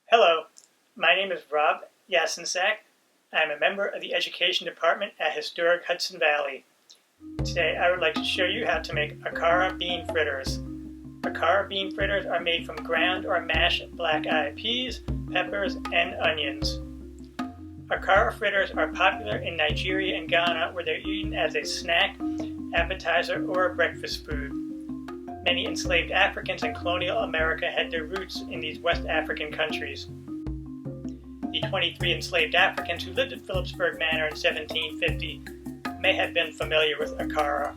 Hello, my name is Rob Yasensak. I am a member of the Education Department at Historic Hudson Valley. Today I would like to show you how to make Akara bean fritters. Akara bean fritters are made from ground or mashed black-eyed peas, peppers, and onions. Akara fritters are popular in Nigeria and Ghana, where they're eaten as a snack, appetizer, or a breakfast food. Many enslaved Africans in colonial America had their roots in these West African countries. The 23 enslaved Africans who lived at Phillipsburg Manor in 1750 may have been familiar with Akara.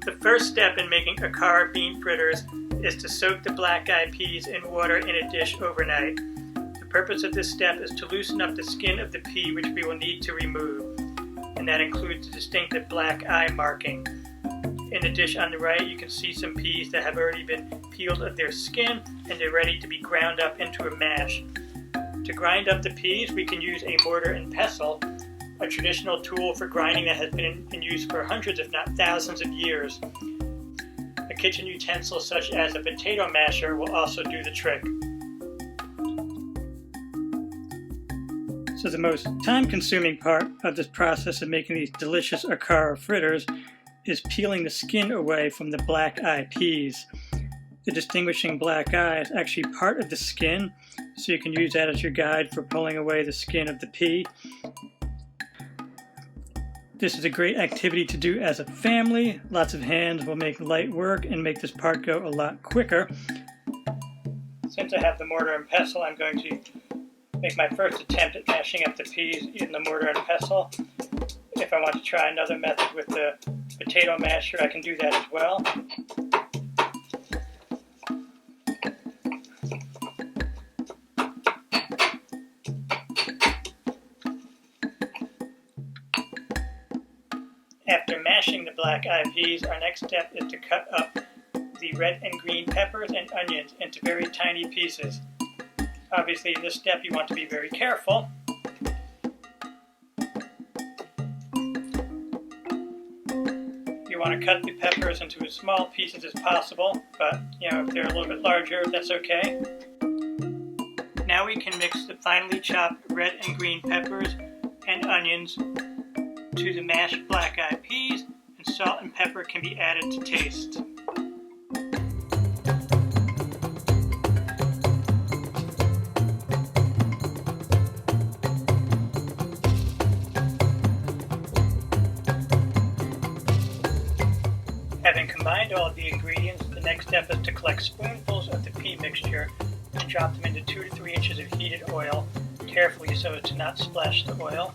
The first step in making Akara bean fritters is to soak the black-eyed peas in water in a dish overnight. The purpose of this step is to loosen up the skin of the pea, which we will need to remove, and that includes the distinctive black eye marking. In the dish on the right, you can see some peas that have already been peeled of their skin and they're ready to be ground up into a mash. To grind up the peas, we can use a mortar and pestle, a traditional tool for grinding that has been in use for hundreds if not thousands of years. A kitchen utensil such as a potato masher will also do the trick. So the most time-consuming part of this process of making these delicious Akara fritters is peeling the skin away from the black-eye peas. The distinguishing black eye is actually part of the skin, so you can use that as your guide for pulling away the skin of the pea. This is a great activity to do as a family. Lots of hands will make light work and make this part go a lot quicker. Since I have the mortar and pestle, I'm going to make my first attempt at mashing up the peas in the mortar and pestle. If I want to try another method with the potato masher, I can do that as well. After mashing the black-eyed peas, our next step is to cut up the red and green peppers and onions into very tiny pieces. Obviously, in this step you want to be very careful. You want to cut the peppers into as small pieces as possible, but if they're a little bit larger, that's okay. Now we can mix the finely chopped red and green peppers and onions to the mashed black-eyed peas, and salt and pepper can be added to taste. Having combined all of the ingredients, the next step is to collect spoonfuls of the pea mixture and drop them into 2 to 3 inches of heated oil, carefully so as to not splash the oil.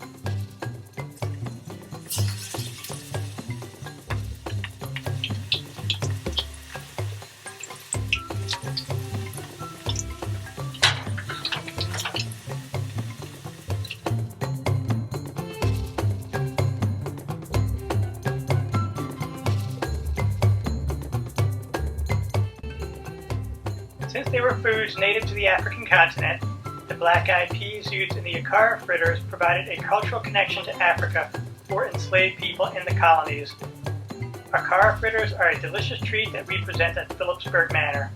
Since they were foods native to the African continent, the black-eyed peas used in the Akara fritters provided a cultural connection to Africa for enslaved people in the colonies. Akara fritters are a delicious treat that we present at Phillipsburg Manor.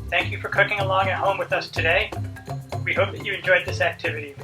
Thank you for cooking along at home with us today. We hope that you enjoyed this activity.